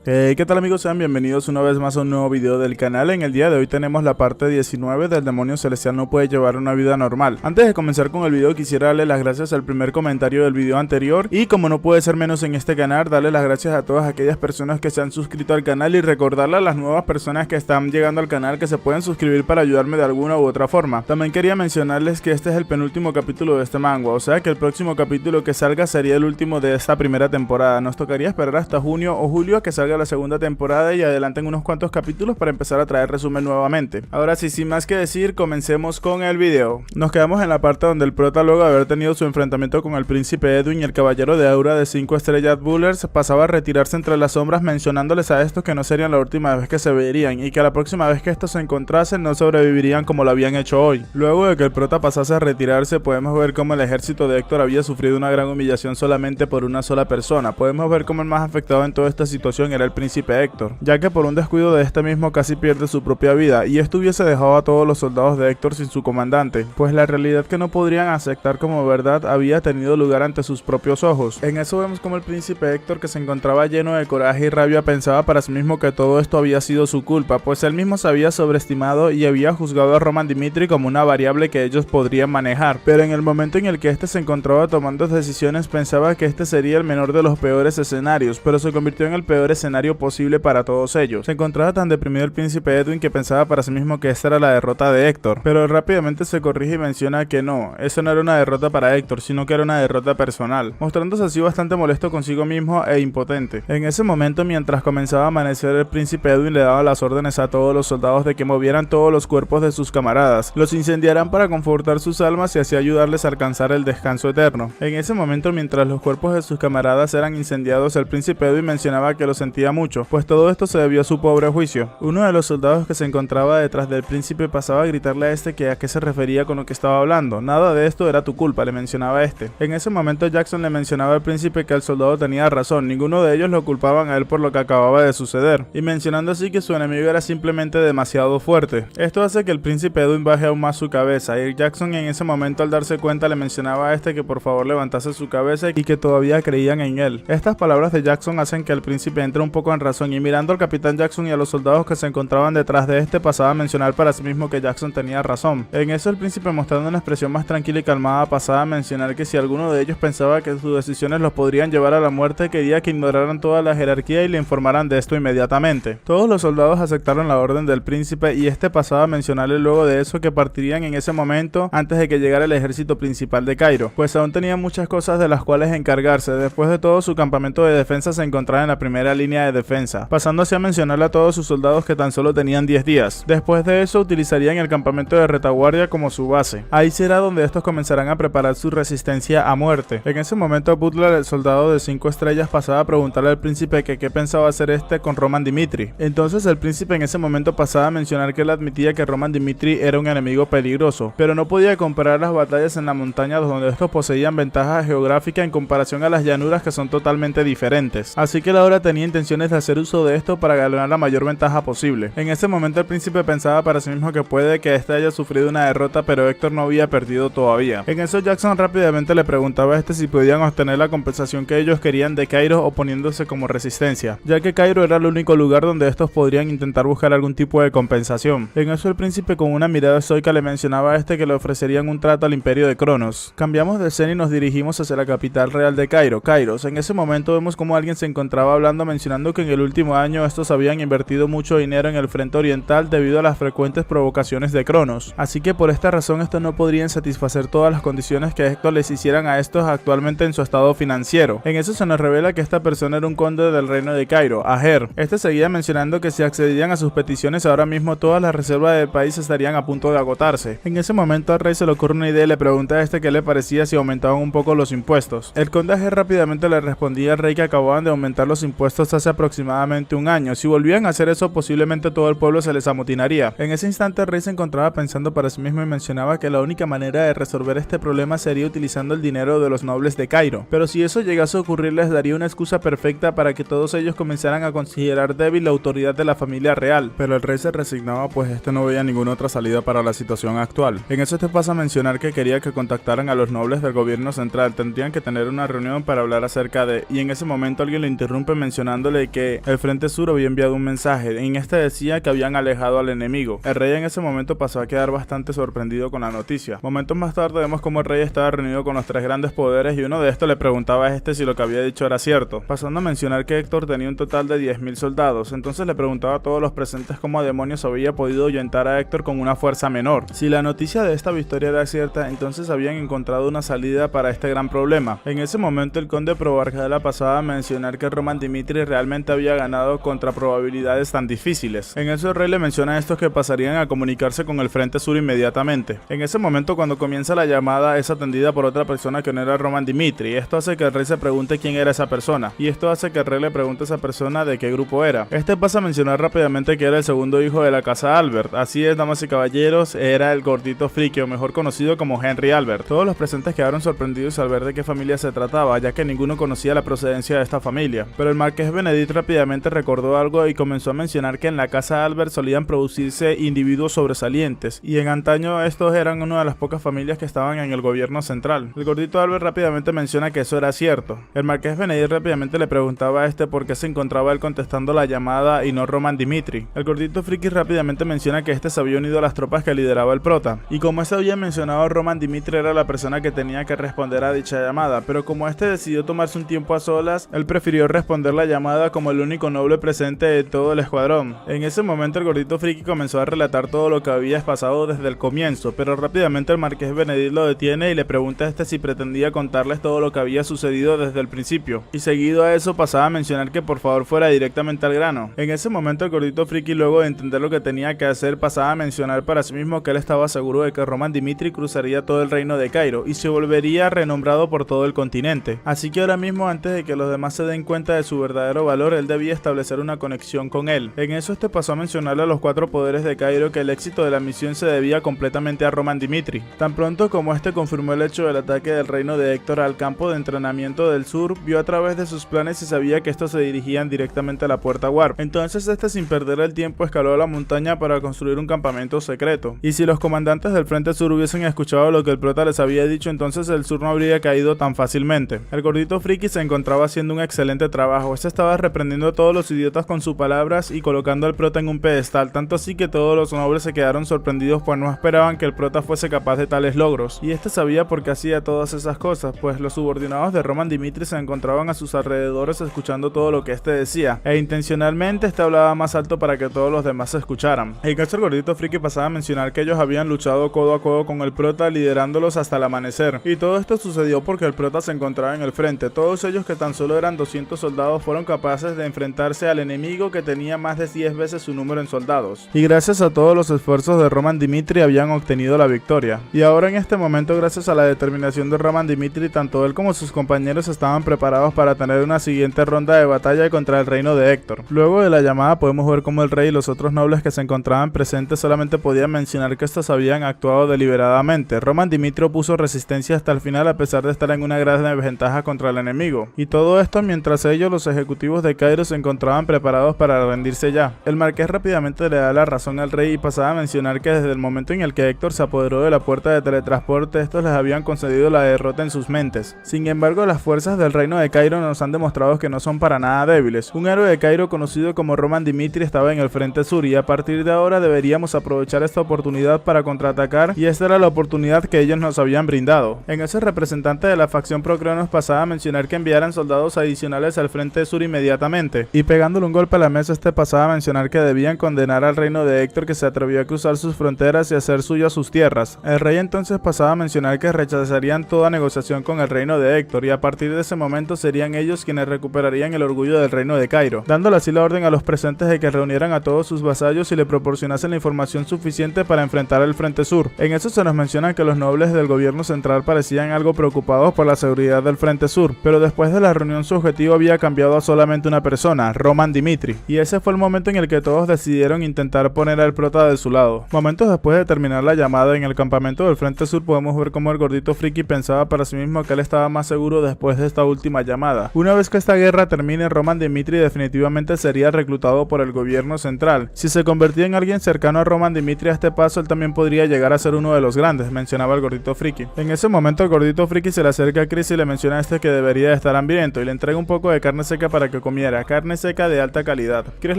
¿Qué tal amigos? Sean bienvenidos una vez más a un nuevo video del canal. En el día de hoy tenemos la parte 19 del demonio celestial no puede llevar una vida normal. Antes de comenzar con el video quisiera darle las gracias al primer comentario del video anterior y como no puede ser menos en este canal, darle las gracias a todas aquellas personas que se han suscrito al canal y recordarle a las nuevas personas que están llegando al canal que se pueden suscribir para ayudarme de alguna u otra forma. También quería mencionarles que este es el penúltimo capítulo de este manga, o sea que el próximo capítulo que salga sería el último de esta primera temporada. Nos tocaría esperar hasta junio o julio a que salga la segunda temporada y adelanten unos cuantos capítulos para empezar a traer resumen nuevamente. Ahora sí, sin más que decir, comencemos con el video. Nos quedamos en la parte donde el prota, luego de haber tenido su enfrentamiento con el príncipe Edwin y el caballero de aura de 5 estrellas Bullers, pasaba a retirarse entre las sombras mencionándoles a estos que no serían la última vez que se verían y que la próxima vez que estos se encontrasen no sobrevivirían como lo habían hecho hoy. Luego de que el prota pasase a retirarse, podemos ver cómo el ejército de Héctor había sufrido una gran humillación solamente por una sola persona. Podemos ver cómo el más afectado en toda esta situación era el príncipe Héctor, ya que por un descuido de este mismo casi pierde su propia vida, y esto hubiese dejado a todos los soldados de Héctor sin su comandante, pues la realidad que no podrían aceptar como verdad había tenido lugar ante sus propios ojos. En eso vemos como el príncipe Héctor, que se encontraba lleno de coraje y rabia, pensaba para sí mismo que todo esto había sido su culpa, pues él mismo se había sobreestimado y había juzgado a Roman Dimitri como una variable que ellos podrían manejar, pero en el momento en el que este se encontraba tomando decisiones pensaba que este sería el menor de los peores escenarios, pero se convirtió en el peor escenario posible para todos ellos. Se encontraba tan deprimido el príncipe Edwin que pensaba para sí mismo que esta era la derrota de Héctor, pero rápidamente se corrige y menciona que no, eso no era una derrota para Héctor, sino que era una derrota personal, mostrándose así bastante molesto consigo mismo e impotente. En ese momento, mientras comenzaba a amanecer, el príncipe Edwin le daba las órdenes a todos los soldados de que movieran todos los cuerpos de sus camaradas, los incendiaran para confortar sus almas y así ayudarles a alcanzar el descanso eterno. En ese momento, mientras los cuerpos de sus camaradas eran incendiados, el príncipe Edwin mencionaba que lo sentía mucho, pues todo esto se debió a su pobre juicio. Uno de los soldados que se encontraba detrás del príncipe pasaba a gritarle a este que a qué se refería con lo que estaba hablando. Nada de esto era tu culpa, le mencionaba este. En ese momento Jackson le mencionaba al príncipe que el soldado tenía razón, ninguno de ellos lo culpaban a él por lo que acababa de suceder, y mencionando así que su enemigo era simplemente demasiado fuerte. Esto hace que el príncipe Edwin baje aún más su cabeza, y Jackson en ese momento, al darse cuenta, le mencionaba a este que por favor levantase su cabeza y que todavía creían en él. Estas palabras de Jackson hacen que el príncipe entre un poco en razón, y mirando al capitán Jackson y a los soldados que se encontraban detrás de este, pasaba a mencionar para sí mismo que Jackson tenía razón. En eso el príncipe, mostrando una expresión más tranquila y calmada, pasaba a mencionar que si alguno de ellos pensaba que sus decisiones los podrían llevar a la muerte, quería que ignoraran toda la jerarquía y le informaran de esto inmediatamente. Todos los soldados aceptaron la orden del príncipe y este pasaba a mencionarle luego de eso que partirían en ese momento antes de que llegara el ejército principal de Cairo, pues aún tenía muchas cosas de las cuales encargarse. Después de todo, su campamento de defensa se encontraba en la primera línea de defensa, pasando así a mencionarle a todos sus soldados que tan solo tenían 10 días. Después de eso utilizarían el campamento de retaguardia como su base. Ahí será donde estos comenzarán a preparar su resistencia a muerte. En ese momento Butler, el soldado de 5 estrellas, pasaba a preguntarle al príncipe que qué pensaba hacer este con Roman Dimitri. Entonces el príncipe en ese momento pasaba a mencionar que él admitía que Roman Dimitri era un enemigo peligroso, pero no podía comparar las batallas en la montaña donde estos poseían ventaja geográfica en comparación a las llanuras, que son totalmente diferentes. Así que él ahora tenía intenciones de hacer uso de esto para ganar la mayor ventaja posible. En ese momento el príncipe pensaba para sí mismo que puede que este haya sufrido una derrota, pero Héctor no había perdido todavía. En eso Jackson rápidamente le preguntaba a este si podían obtener la compensación que ellos querían de Cairo oponiéndose como resistencia, ya que Cairo era el único lugar donde estos podrían intentar buscar algún tipo de compensación. En eso el príncipe, con una mirada estoica, le mencionaba a este que le ofrecerían un trato al imperio de Cronos. Cambiamos de escena y nos dirigimos hacia la capital real de Cairo, Kairos. En ese momento vemos como alguien se encontraba hablando, mencionando que en el último año estos habían invertido mucho dinero en el frente oriental debido a las frecuentes provocaciones de Cronos, así que por esta razón estos no podrían satisfacer todas las condiciones que Héctor les hicieran a estos actualmente en su estado financiero. En eso se nos revela que esta persona era un conde del reino de Cairo, Aher. Este seguía mencionando que si accedían a sus peticiones ahora mismo todas las reservas del país estarían a punto de agotarse. En ese momento al rey se le ocurre una idea y le pregunta a este qué le parecía si aumentaban un poco los impuestos. El conde Aher rápidamente le respondía al rey que acababan de aumentar los impuestos hace aproximadamente un año. Si volvían a hacer eso, posiblemente todo el pueblo se les amotinaría. En ese instante el rey se encontraba pensando para sí mismo y mencionaba que la única manera de resolver este problema sería utilizando el dinero de los nobles de Cairo, pero si eso llegase a ocurrir les daría una excusa perfecta para que todos ellos comenzaran a considerar débil la autoridad de la familia real. Pero el rey se resignaba, pues este no veía ninguna otra salida para la situación actual. En eso este pasa a mencionar que quería que contactaran a los nobles del gobierno central, tendrían que tener una reunión para hablar acerca de, y en ese momento alguien lo interrumpe mencionándole diciéndole que el Frente Sur había enviado un mensaje. En este decía que habían alejado al enemigo. El rey en ese momento pasó a quedar bastante sorprendido con la noticia. Momentos más tarde vemos como el rey estaba reunido con los tres grandes poderes y uno de estos le preguntaba a este si lo que había dicho era cierto, pasando a mencionar que Héctor tenía un total de 10.000 soldados. Entonces le preguntaba a todos los presentes cómo demonios había podido ahuyentar a Héctor con una fuerza menor. Si la noticia de esta victoria era cierta, entonces habían encontrado una salida para este gran problema. En ese momento el conde Probarcadela pasaba a mencionar que Roman Dimitri realmente había ganado contra probabilidades tan difíciles. En eso el rey le menciona a estos que pasarían a comunicarse con el Frente Sur inmediatamente. En ese momento, cuando comienza la llamada, es atendida por otra persona que no era Roman Dimitri. Esto hace que el rey se pregunte quién era esa persona, y esto hace que el rey le pregunte a esa persona de qué grupo era. Este pasa a mencionar rápidamente que era el segundo hijo de la casa Albert. Así es, damas y caballeros, era el gordito friki, o mejor conocido como Henry Albert. Todos los presentes quedaron sorprendidos al ver de qué familia se trataba, ya que ninguno conocía la procedencia de esta familia. Pero el marqués Benedict rápidamente recordó algo y comenzó a mencionar que en la casa Albert solían producirse individuos sobresalientes, y en antaño estos eran una de las pocas familias que estaban en el gobierno central. El gordito Albert rápidamente menciona que eso era cierto. El marqués Benedict rápidamente le preguntaba a este por qué se encontraba él contestando la llamada y no Roman Dimitri. El gordito friki rápidamente menciona que este se había unido a las tropas que lideraba el prota, y como este había mencionado, Roman Dimitri era la persona que tenía que responder a dicha llamada, pero como este decidió tomarse un tiempo a solas, él prefirió responder la llamada como el único noble presente de todo el escuadrón. En ese momento el gordito friki comenzó a relatar todo lo que había pasado desde el comienzo, pero rápidamente el marqués Benedict lo detiene y le pregunta a este si pretendía contarles todo lo que había sucedido desde el principio, y seguido a eso pasaba a mencionar que por favor fuera directamente al grano. En ese momento el gordito friki, luego de entender lo que tenía que hacer, pasaba a mencionar para sí mismo que él estaba seguro de que Roman Dimitri cruzaría todo el reino de Cairo y se volvería renombrado por todo el continente. Así que ahora mismo, antes de que los demás se den cuenta de su verdadero valor, él debía establecer una conexión con él. En eso este pasó a mencionarle a los cuatro poderes de Cairo que el éxito de la misión se debía completamente a Roman Dimitri. Tan pronto como este confirmó el hecho del ataque del reino de Héctor al campo de entrenamiento del sur, vio a través de sus planes y sabía que estos se dirigían directamente a la puerta Warp. Entonces este, sin perder el tiempo, escaló a la montaña para construir un campamento secreto. Y si los comandantes del Frente Sur hubiesen escuchado lo que el prota les había dicho, entonces el sur no habría caído tan fácilmente. El gordito friki se encontraba haciendo un excelente trabajo. Este estaba reprendiendo a todos los idiotas con sus palabras y colocando al prota en un pedestal, tanto así que todos los nobles se quedaron sorprendidos, pues no esperaban que el prota fuese capaz de tales logros. Y este sabía por qué hacía todas esas cosas, pues los subordinados de Roman Dimitri se encontraban a sus alrededores escuchando todo lo que este decía, e intencionalmente este hablaba más alto para que todos los demás se escucharan. En caso el gordito friki pasaba a mencionar que ellos habían luchado codo a codo con el prota, liderándolos hasta el amanecer, y todo esto sucedió porque el prota se encontraba en el frente. Todos ellos, que tan solo eran 200 soldados, fueron capaces de enfrentarse al enemigo que tenía más de 10 veces su número en soldados, y gracias a todos los esfuerzos de Roman Dimitri habían obtenido la victoria. Y ahora en este momento, gracias a la determinación de Roman Dimitri, tanto él como sus compañeros estaban preparados para tener una siguiente ronda de batalla contra el reino de Héctor. Luego de la llamada podemos ver cómo el rey y los otros nobles que se encontraban presentes solamente podían mencionar que estos habían actuado deliberadamente. Roman Dimitri puso resistencia hasta el final a pesar de estar en una gran desventaja contra el enemigo, y todo esto mientras ellos, los ejecutivos de Cairo, se encontraban preparados para rendirse ya. El marqués rápidamente le da la razón al rey y pasaba a mencionar que desde el momento en el que Héctor se apoderó de la puerta de teletransporte, estos les habían concedido la derrota en sus mentes. Sin embargo, las fuerzas del reino de Cairo nos han demostrado que no son para nada débiles. Un héroe de Cairo conocido como Roman Dimitri estaba en el frente sur, y a partir de ahora deberíamos aprovechar esta oportunidad para contraatacar, y esta era la oportunidad que ellos nos habían brindado. En ese, representante de la facción Procreonos pasaba a mencionar que enviaran soldados adicionales al frente sur inmediatamente, y pegándole un golpe a la mesa, este pasaba a mencionar que debían condenar al reino de Héctor, que se atrevió a cruzar sus fronteras y hacer suyas sus tierras. El rey entonces pasaba a mencionar que rechazarían toda negociación con el reino de Héctor, y a partir de ese momento serían ellos quienes recuperarían el orgullo del reino de Cairo, dándole así la orden a los presentes de que reunieran a todos sus vasallos y le proporcionasen la información suficiente para enfrentar el frente sur. En eso se nos menciona que los nobles del gobierno central parecían algo preocupados por la seguridad del frente sur, pero después de la reunión su objetivo había cambiado a solamente una persona, Roman Dimitri, y ese fue el momento en el que todos decidieron intentar poner al prota de su lado. Momentos después de terminar la llamada, en el campamento del frente sur podemos ver cómo el gordito friki pensaba para sí mismo que él estaba más seguro después de esta última llamada. Una vez que esta guerra termine, Roman Dimitri definitivamente sería reclutado por el gobierno central. Si se convertía en alguien cercano a Roman Dimitri a este paso, él también podría llegar a ser uno de los grandes, mencionaba el gordito friki. En ese momento el gordito friki se le acerca a Chris y le menciona a este que debería de estar hambriento, y le entrega un poco de carne seca para que comiera, carne seca de alta calidad. Chris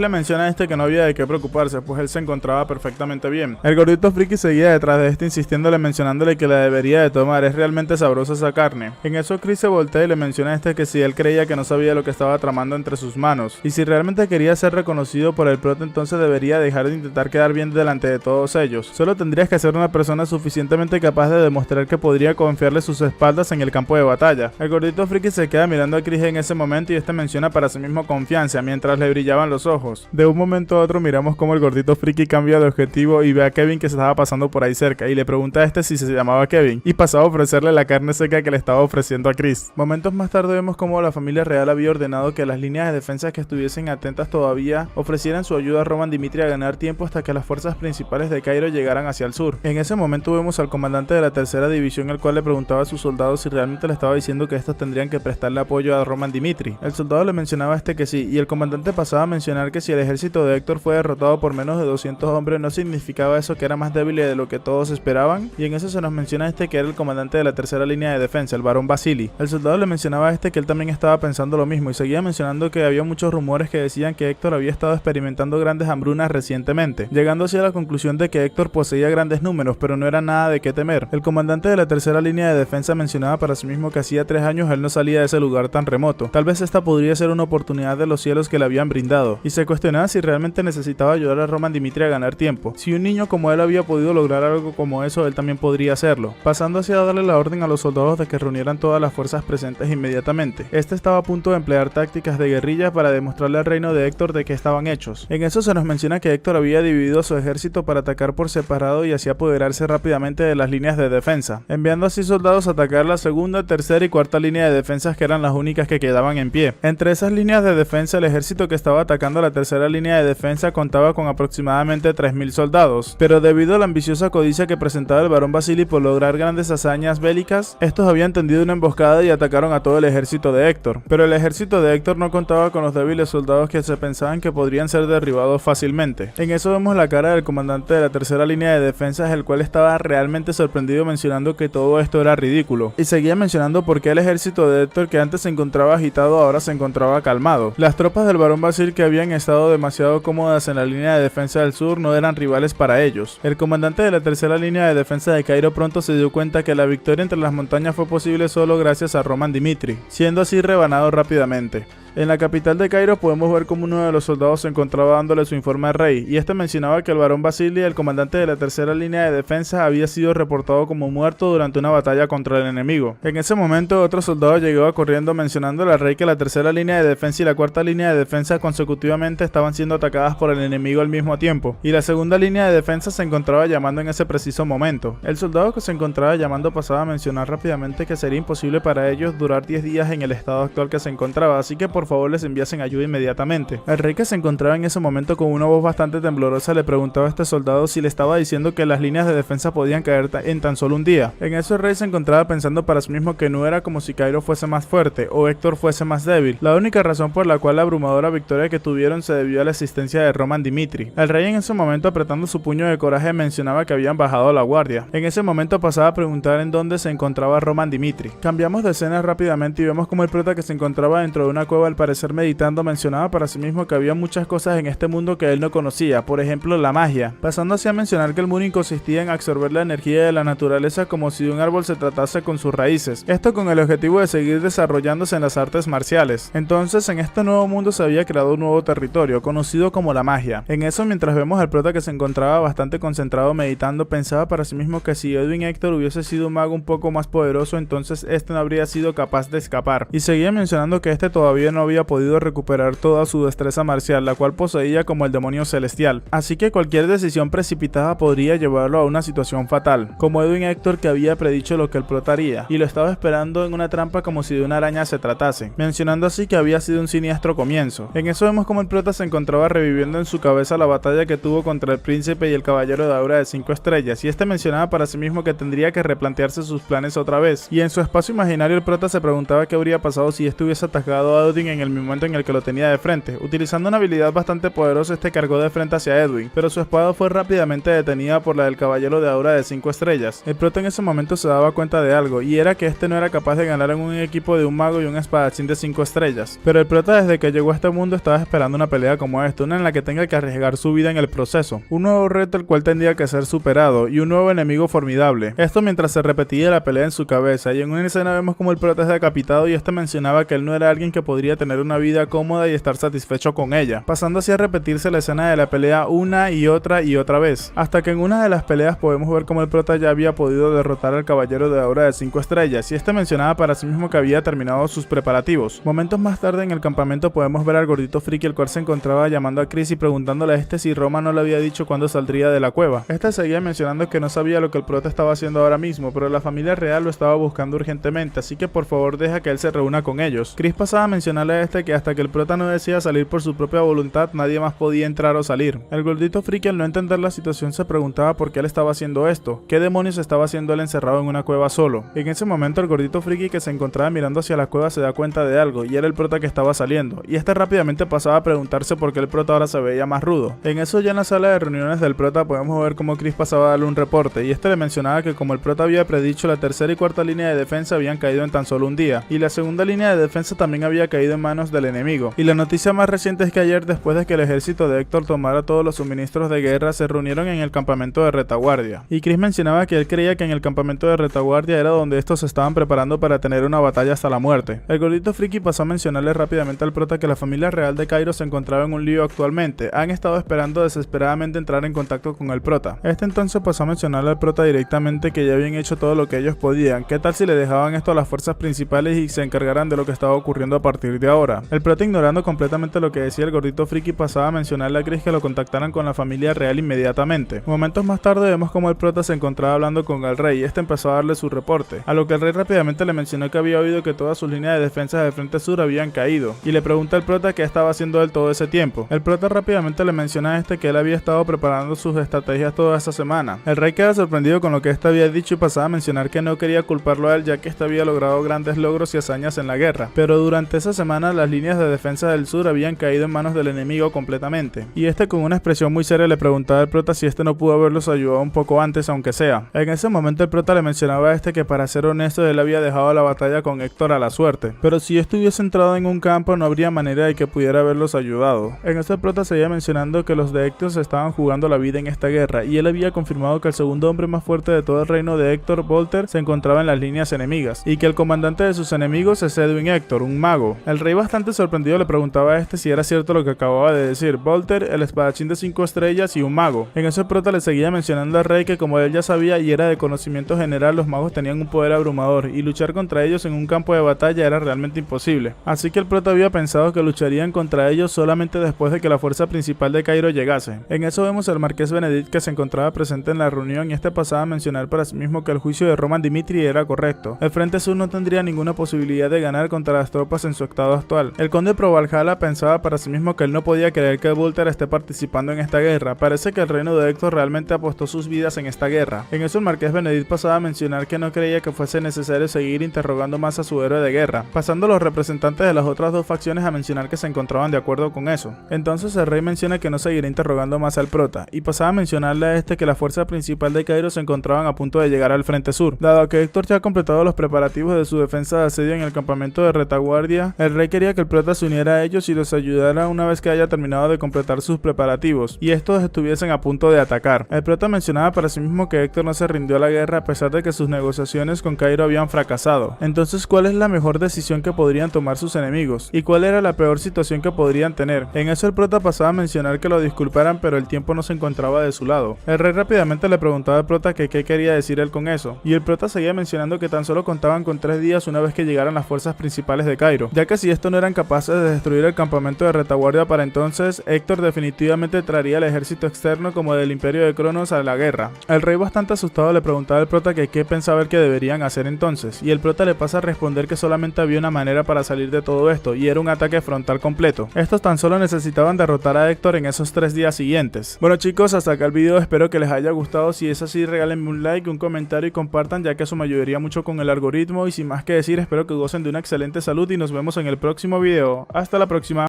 le menciona a este que no había de qué preocuparse, pues él se encontraba perfectamente bien. El gordito friki seguía detrás de este insistiéndole, mencionándole que la debería de tomar, es realmente sabrosa esa carne. En eso Chris se voltea y le menciona a este que si él creía que no sabía lo que estaba tramando entre sus manos, y si realmente quería ser reconocido por el prota, entonces debería dejar de intentar quedar bien delante de todos ellos. Solo tendrías que ser una persona suficientemente capaz de demostrar que podría confiarle sus espaldas en el campo de batalla. El gordito friki se queda mirando a Chris en ese momento y este menciona para sí mismo confianza mientras le brillaban los ojos. De un momento a otro miramos como el gordito friki cambia de objetivo y ve a Kevin que se estaba pasando por ahí cerca y le pregunta a este si se llamaba Kevin y pasa a ofrecerle la carne seca que le estaba ofreciendo a Chris. Momentos más tarde vemos como la familia real había ordenado que las líneas de defensa que estuviesen atentas todavía ofrecieran su ayuda a Roman Dimitri a ganar tiempo hasta que las fuerzas principales de Cairo llegaran hacia el sur. En ese momento vemos al comandante de la tercera división, el cual le preguntaba a sus soldados si realmente le estaba diciendo que estos tendrían que prestarle apoyo a Roman Dimitri. El soldado le mencionaba a este que sí, y el comandante pasaba a mencionar que si el ejército de Héctor fue derrotado por menos de 200 hombres, no significaba eso que era más débil de lo que todos esperaban, y en eso se nos menciona a este que era el comandante de la tercera línea de defensa, el barón Vasily. El soldado le mencionaba a este que él también estaba pensando lo mismo y seguía mencionando que había muchos rumores que decían que Héctor había estado experimentando grandes hambrunas recientemente, llegando así a la conclusión de que Héctor poseía grandes números, pero no era nada de qué temer. El comandante de la tercera línea de defensa mencionaba para sí mismo que hacía 3 años él no salía de ese lugar tan remoto. Tal vez esta podría ser una oportunidad de los cielos que le habían brindado, y se cuestionaba si realmente necesitaba ayudar a Roman Dimitri a ganar tiempo. Si un niño como él había podido lograr algo como eso, él también podría hacerlo, pasando así a darle la orden a los soldados de que reunieran todas las fuerzas presentes inmediatamente. Este estaba a punto de emplear tácticas de guerrilla para demostrarle al reino de Héctor de que estaban hechos. En eso se nos menciona que Héctor había dividido su ejército para atacar por separado y así apoderarse rápidamente de las líneas de defensa, enviando así soldados a atacar la segunda, tercera y cuarta línea de defensas, que eran las únicas que quedaban en pie. Entre esas líneas de defensa, el ejército que estaba atacando la tercera línea de defensa contaba con aproximadamente 3000 soldados, pero debido a la ambiciosa codicia que presentaba el barón Vasily por lograr grandes hazañas bélicas, estos habían tendido una emboscada y atacaron a todo el ejército de Héctor. Pero el ejército de Héctor no contaba con los débiles soldados que se pensaban que podrían ser derribados fácilmente. En eso vemos la cara del comandante de la tercera línea de defensas, el cual estaba realmente sorprendido, mencionando que todo esto era ridículo, y seguía mencionando por qué el ejército de Héctor, que antes se encontraba agitado, ahora se encontraba calmado. Las tropas del barón Vasily, que habían estado demasiado cómodas en la línea de defensa del sur, no eran rivales para ellos. El comandante de la tercera línea de defensa de Cairo pronto se dio cuenta que la victoria entre las montañas fue posible solo gracias a Roman Dimitri, siendo así rebanado rápidamente. En la capital de Cairo podemos ver como uno de los soldados se encontraba dándole su informe al rey, y este mencionaba que el barón Vasily, el comandante de la tercera línea de defensa, había sido reportado como muerto durante una batalla contra el enemigo. En ese momento otro soldado llegaba corriendo mencionándole al rey que la tercera línea de defensa y la cuarta línea de defensa consecutivamente estaban siendo atacadas por el enemigo al mismo tiempo, y la segunda línea de defensa se encontraba llamando en ese preciso momento. El soldado que se encontraba llamando pasaba a mencionar rápidamente que sería imposible para ellos durar 10 días en el estado actual que se encontraba, así que por favor les enviasen ayuda inmediatamente. El rey, que se encontraba en ese momento con una voz bastante temblorosa, le preguntaba a este soldado si le estaba diciendo que las líneas de defensa podían caer en tan solo un día. En eso el rey se encontraba pensando para sí mismo que no era como si Cairo fuese más fuerte o Héctor fuese más débil. La única razón por la cual la abrumadora victoria que tuvieron se debió a la existencia de Roman Dimitri. El rey, en ese momento, apretando su puño de coraje, mencionaba que habían bajado la guardia. En ese momento pasaba a preguntar en dónde se encontraba Roman Dimitri. Cambiamos de escena rápidamente y vemos como el prota, que se encontraba dentro de una cueva al parecer meditando, mencionaba para sí mismo que había muchas cosas en este mundo que él no conocía, por ejemplo la magia, pasando así a mencionar que el Munin consistía en absorber la energía de la naturaleza como si de un árbol se tratase con sus raíces, esto con el objetivo de seguir desarrollándose en las artes marciales. Entonces en este nuevo mundo se había creado un nuevo territorio, conocido como la magia. En eso, mientras vemos al prota, que se encontraba bastante concentrado meditando, pensaba para sí mismo que si Edwin Héctor hubiese sido un mago un poco más poderoso, entonces este no habría sido capaz de escapar, y seguía mencionando que este todavía no había podido recuperar toda su destreza marcial, la cual poseía como el demonio celestial, así que cualquier decisión precipitada podría llevarlo a una situación fatal, como Edwin Héctor, que había predicho lo que el prota haría, y lo estaba esperando en una trampa como si de una araña se tratase, mencionando así que había sido un siniestro comienzo. En eso vemos como el prota se encontraba reviviendo en su cabeza la batalla que tuvo contra el príncipe y el caballero de aura de 5 estrellas, y este mencionaba para sí mismo que tendría que replantearse sus planes otra vez, y en su espacio imaginario el prota se preguntaba qué habría pasado si este hubiese atacado a Odin en el momento en el que lo tenía de frente. Utilizando una habilidad bastante poderosa, este cargó de frente hacia Edwin, pero su espada fue rápidamente detenida por la del caballero de aura de 5 estrellas. El prota en ese momento se daba cuenta de algo, y era que este no era capaz de ganar en un equipo de un mago y un espadachín de 5 estrellas. Pero el prota desde que llegó a este mundo estaba esperando una pelea como esta, una en la que tenga que arriesgar su vida en el proceso. Un nuevo reto el cual tendría que ser superado, y un nuevo enemigo formidable. Esto mientras se repetía la pelea en su cabeza, y en una escena vemos como el prota es decapitado y este mencionaba que él no era alguien que podría tener una vida cómoda y estar satisfecho con ella, pasando así a repetirse la escena de la pelea una y otra vez, hasta que en una de las peleas podemos ver como el prota ya había podido derrotar al caballero de aura de 5 estrellas, y este mencionaba para sí mismo que había terminado sus preparativos. Momentos más tarde en el campamento podemos ver al gordito friki, el cual se encontraba llamando a Chris y preguntándole a este si Roma no le había dicho cuándo saldría de la cueva. Este seguía mencionando que no sabía lo que el prota estaba haciendo ahora mismo, pero la familia real lo estaba buscando urgentemente, así que por favor deja que él se reúna con ellos. Chris pasaba a mencionarle a este que hasta que el prota no decida salir por su propia voluntad, nadie más podía entrar o salir. El gordito friki, al no entender la situación, se preguntaba por qué él estaba haciendo esto, qué demonios estaba haciendo él encerrado en una cueva solo. En ese momento el gordito friki, que se encontraba mirando hacia la cueva, se da cuenta de algo, y era el prota que estaba saliendo, y este rápidamente pasaba a preguntarse por qué el prota ahora se veía más rudo. En eso, ya en la sala de reuniones del prota, podemos ver cómo Chris pasaba a darle un reporte, y este le mencionaba que como el prota había predicho, la tercera y cuarta línea de defensa habían caído en tan solo un día, y la segunda línea de defensa también había caído en manos del enemigo. Y la noticia más reciente es que ayer, después de que el ejército de Héctor tomara todos los suministros de guerra, se reunieron en el campamento de retaguardia, y Chris mencionaba que él creía que en el campamento de retaguardia era donde estos se estaban preparando para tener una batalla hasta la muerte. El gordito friki pasó a mencionarle rápidamente al prota que la familia real de Cairo se encontraba en un lío actualmente, han estado esperando desesperadamente entrar en contacto con el prota. Este entonces pasó a mencionarle al prota directamente que ya habían hecho todo lo que ellos podían, qué tal si le dejaban esto a las fuerzas principales y se encargaran de lo que estaba ocurriendo a partir de ahora. El prota, ignorando completamente lo que decía el gordito friki, pasaba a mencionarle a Chris que lo contactaran con la familia real inmediatamente. Momentos más tarde vemos como el prota se encontraba hablando con el rey y este empezó a darle su reporte, a lo que el rey rápidamente le mencionó que había oído que todas sus líneas de defensa del frente sur habían caído, y le pregunta al prota qué estaba haciendo él todo ese tiempo. El prota rápidamente le menciona a este que él había estado preparando sus estrategias toda esa semana. El rey queda sorprendido con lo que este había dicho y pasaba a mencionar que no quería culparlo a él, ya que este había logrado grandes logros y hazañas en la guerra, pero durante esa semana las líneas de defensa del sur habían caído en manos del enemigo completamente, y este con una expresión muy seria le preguntaba al prota si este no pudo haberlos ayudado un poco antes, aunque sea. En ese momento el prota le mencionaba a este que, para ser honesto, él había dejado la batalla con Héctor a la suerte, pero si estuviese entrado en un campo no habría manera de que pudiera haberlos ayudado. En este prota seguía mencionando que los de Héctor se estaban jugando la vida en esta guerra, y él había confirmado que el segundo hombre más fuerte de todo el reino de Héctor, Volter, se encontraba en las líneas enemigas, y que el comandante de sus enemigos es Edwin Héctor, un mago. El rey, bastante sorprendido, le preguntaba a este si era cierto lo que acababa de decir: Volter, el espadachín de 5 estrellas y un mago. En ese prota le seguía mencionando al rey que, como él ya sabía y era de conocimiento general, los magos tenían un poder abrumador, y luchar contra ellos en un campo de batalla era realmente imposible. Así que el prota había pensado que lucharían contra ellos solamente después de que la fuerza principal de Cairo llegase. En eso vemos al marqués Benedict, que se encontraba presente en la reunión, y este pasaba a mencionar para sí mismo que el juicio de Roman Dimitri era correcto. El frente sur no tendría ninguna posibilidad de ganar contra las tropas en su estado actual. El conde Pro Valhalla pensaba para sí mismo que él no podía creer que Volter esté participando en esta guerra. Parece que el reino de Héctor realmente apostó sus vidas en esta guerra. En eso el marqués Benedict pasaba a mencionar que no creía que fuese necesario seguir interrogando más a su héroe de guerra, pasando los representantes de las otras dos facciones a mencionar que se encontraban de acuerdo con eso. Entonces el rey menciona que no seguirá interrogando más al prota, y pasaba a mencionarle a este que la fuerza principal de Cairo se encontraban a punto de llegar al frente sur. Dado que Héctor ya ha completado los preparativos de su defensa de asedio en el campamento de retaguardia, el rey quería que el prota se uniera a ellos y los ayudara una vez que haya terminado de completar sus preparativos, y estos estuviesen a punto de atacar. El prota mencionaba para sí mismo que Héctor no se rindió a la guerra a pesar de que sus negociaciones con Cairo habían fracasado. Entonces, ¿cuál es la mejor decisión que podrían tomar sus enemigos? ¿Y cuál era la peor situación que podrían tener? En eso el prota pasaba a mencionar que lo disculparan, pero el tiempo no se encontraba de su lado. El rey rápidamente le preguntaba al prota que qué quería decir él con eso, y el prota seguía mencionando que tan solo contaban con 3 días una vez que llegaran las fuerzas principales de Cairo, ya que si esto no eran capaces de destruir el campamento de retaguardia para entonces, Héctor definitivamente traería el ejército externo como del imperio de Cronos a la guerra. El rey, bastante asustado, le preguntaba al prota que qué pensaba él que deberían hacer entonces, y el prota le pasa a responder que solamente había una manera para salir de todo esto, y era un ataque frontal completo. Estos tan solo necesitaban derrotar a Héctor en esos 3 días siguientes. Bueno chicos, hasta acá el video, espero que les haya gustado. Si es así, regálenme un like, un comentario y compartan, ya que eso me ayudaría mucho con el algoritmo. Y sin más que decir, espero que gocen de una excelente salud y nos vemos en el próximo próximo video. Hasta la próxima.